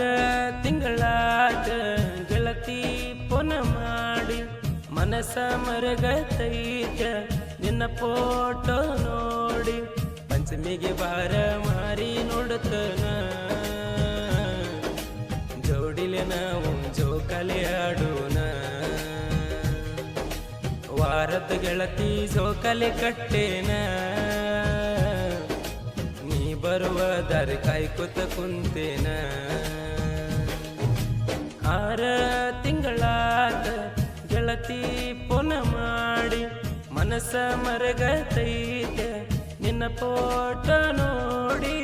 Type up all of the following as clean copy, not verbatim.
ಆರ ತಿಂಗಳಾದ ಗೆಳತಿ ಪುನ ಮಾಡಿ ಮನಸ ಮರಗತೈತ ನಿನ್ನ ಫೋಟೋ ನೋಡಿ ಪಂಚಮಿಗೆ ಬಾರ ಮಾರಿ ನೋಡುತ್ತನ ಜೋಡಿಲೆ ನಾವು ಜೋಕಾಲಿ ಆಡೋಣ ವಾರದ ಗೆಳತಿ ಜೋಕಾಲಿ ಕಟ್ಟೇನ ನೀ ಬರುವ ದಾರಿ ಕಾಯ್ಕೊತ ಕುಂತೇನ ಆರ ತಿಂಗಳಾದ ಗೆಳತಿ ಪುನ ಮಾಡಿ ಮನಸ ಮರಗತೈತೆ ನಿನ್ನ ಫೋಟೋ ನೋಡಿ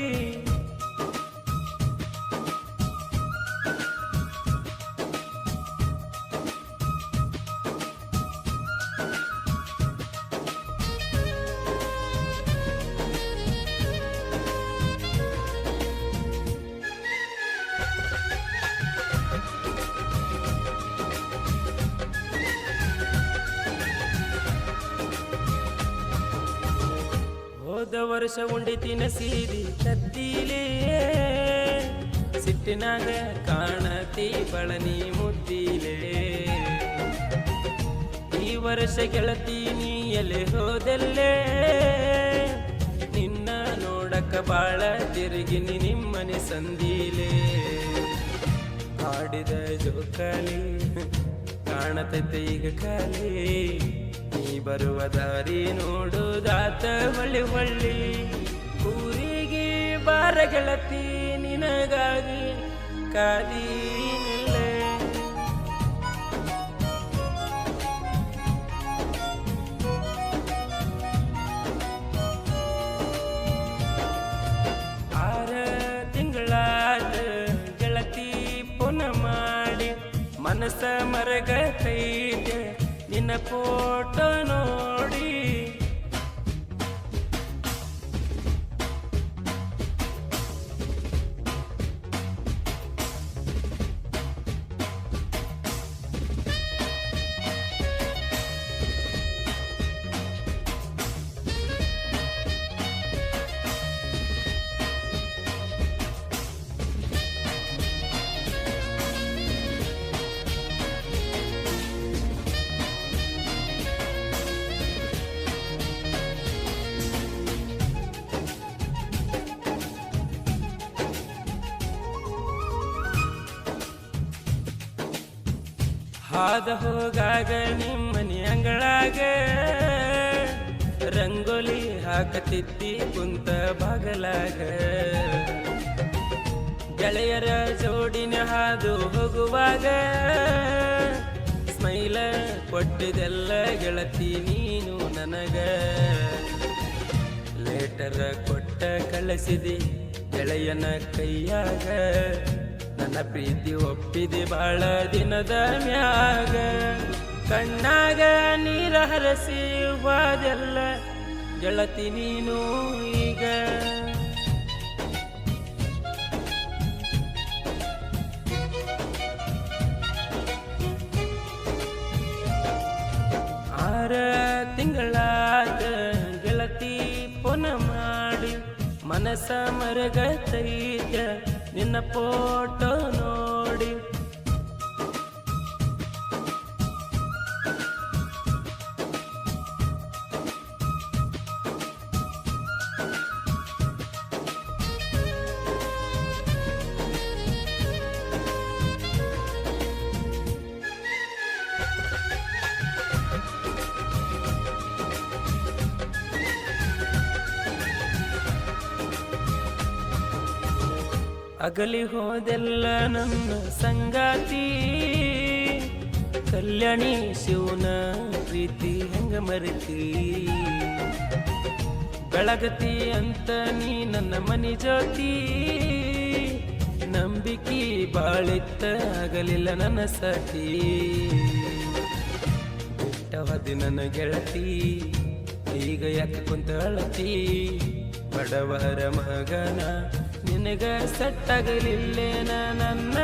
ಹೋದ ವರ್ಷ ಉಂಡಿತಿನ ಸೀದಿ ಕತ್ತಿಲೇ ಸಿಟ್ಟಿನಾಗ ಕಾಣತಿ ಬಳನಿ ಮುದ್ದಿಲೇ ಈ ವರ್ಷ ಗೆಳತಿ ನೀ ಎಲೆ ಹೋದಲ್ಲೇ ನಿನ್ನ ನೋಡಕ ಬಾಳ ತಿರುಗಿನಿ ನಿಮ್ಮನೆ ಸಂದಿಲೇ ಆಡಿದ ಜೋಕಾಲಿ ಕಾಣತೈತೆ ಈಗ ಖಾಲಿ ನೀ ಬರುವ ದಾರಿ ನೋಡುದಾತ ಹೊಳ್ಳಿ ಹೊಳ್ಳಿ ಊರಿಗೆ ಬಾರ ಗೆಳತಿ ನಿನಗಾಗಿ ಕಾದೀನಿಲ್ಲೇ ಆರ ತಿಂಗಳಾದ ಗೆಳತಿ ಪುನ ಮಾಡಿ ಮನಸ ಮರಗತೈತೆ ನಿನ್ನ ಫೋಟೋ ನೋಡಿ ಹಾದ ಹೋಗಾಗ ನಿಮ್ಮನೆ ಅಂಗಳಾಗ ರಂಗೋಲಿ ಹಾಕತಿದ್ದಿ ಕುಂತ ಬಾಗಲಾಗ ಗೆಳೆಯರ ಜೋಡಿನ ಹಾದು ಹೋಗುವಾಗ ಸ್ಮೈಲ ಕೊಟ್ಟಿದೆಲ್ಲ ಗೆಳತಿ ನೀನು ನನಗ ಲೇಟರ ಕೊಟ್ಟ ಕಳಿಸಿದಿ ಗೆಳೆಯನ ಕೈಯಾಗ ನನ್ನ ಪ್ರೀತಿ ಒಪ್ಪಿದೆ ಬಾಳ ದಿನದ ಮ್ಯಾಗ ಕಣ್ಣಾಗ ನೀರ ಹರಸಿ ಹೋದೆಲ್ಲ ಗೆಳತಿ ನೀನು ಈಗ ಆರ ತಿಂಗಳಾದ ಗೆಳತಿ ಪುನ ಮಾಡಿ ಮನಸ ಮರಗತೈತ ನಿನ್ನ ಫೋಟೋ ನೋಡಿ ಅಗಲಿ ಹೋದೆಲ್ಲ ನನ್ನ ಸಂಗಾತಿ ಕಲ್ಯಾಣಿ ಶಿವನ ಪ್ರೀತಿ ಹೆಂಗ ಮರಿತಿ ಬೆಳಗತಿ ಅಂತ ನೀ ನನ್ನ ಮನಿ ಜ್ಯೋತಿ ನಂಬಿಕೆ ಬಾಳಿತ್ತ ಆಗಲಿಲ್ಲ ನನ್ನ ಸತಿ ಬಿಟ್ಟವದಿ ನನ್ನ ಗೆಳತಿ ಈಗ ಯಾಕೆ ಕುಂತ ಅಳತಿ ಬಡವರ ಮಗನ ನಿನಗ ಸಟ್ಟಾಗಲಿಲ್ಲೇನ ನನ್ನ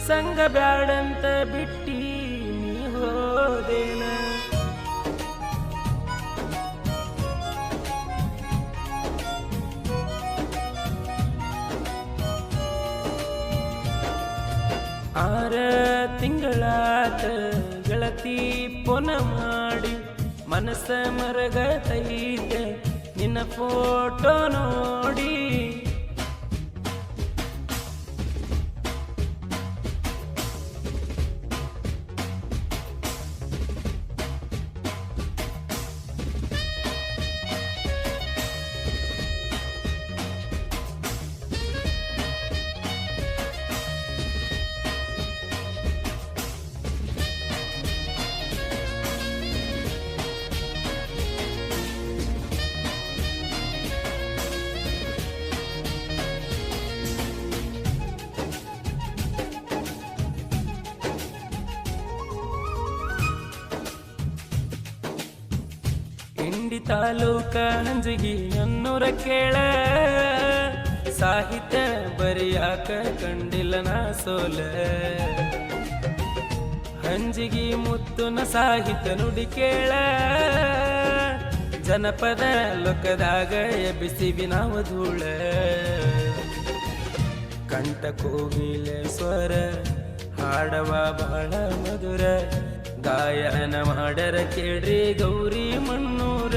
ಸಂಗ ಬ್ಯಾಡಂತ ಬಿಟ್ಟಿ ನೀ ಹೋದೇನ 6 ತಿಂಗಳಾತ ಗೆಳತಿ ಪುನ ಮಾಡಿ ಮನಸ್ಸ ಮರಗತೈತೆ ನಿನ್ನ ಫೋಟೋ ನೋಡಿ. ಇಂಡಿ ತಾಲೂಕ ಹಂಜಗಿ ನನ್ನೂರ ಕೇಳ ಸಾಹಿತ್ಯ ಬರಿಯಾಕ ಕಂಡಿಲ್ಲ ನಾ ಸೋಲ. ಹಂಜಗಿ ಮುತ್ತುನ ಸಾಹಿತ್ಯ ನುಡಿ ಕೇಳ ಜನಪದ ಲೋಕದಾಗ ಎಬ್ಬಿಸಿವಿ ನಾವು ಧೂಳ. ಕಂಠ ಕೋಗಿಲೆ ಸ್ವರ ಹಾಡವ ಬಹಳ ಮಧುರ ಗಾಯನ ಮಾಡರ ಕೇಳ್ರಿ ಗೌರಿ ಮಣ್ಣೂರ.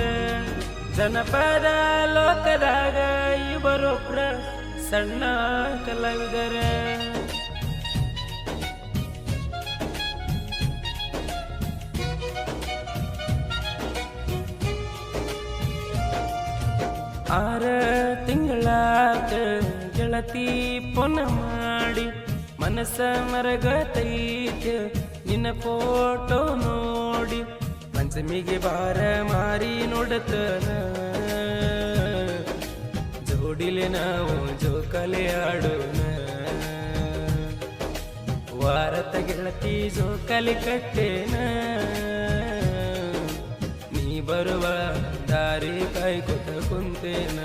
ಜನಪದ ಲೋಕದಾಗ ಇವರೊಬ್ರ ಸಣ್ಣ ಕಲಾವಿದರ. ಆರು ತಿಂಗಳಾತ ಗೆಳತಿ ಪುನ ಮಾಡಿ ಮನಸ್ಸ ಮರಗತೈತೆ ನಿನ್ನ ಫೋಟೋ ನೋಡಿ. ಪಂಚಮಿಗೆ ಬಾರ ಮಾರಿ ನೋಡತನ ಜೋಡಿಲೆ ನಾವು ಜೋಕಾಲಿ ಆಡೋಣ. ವಾರತ ಗೆಳತಿ ಜೋಕಾಲಿ ಕಟ್ಟೇನ ನೀ ಬರುವ ದಾರಿ ಕಾಯ್ಕೊತ ಕುಂತೇನ.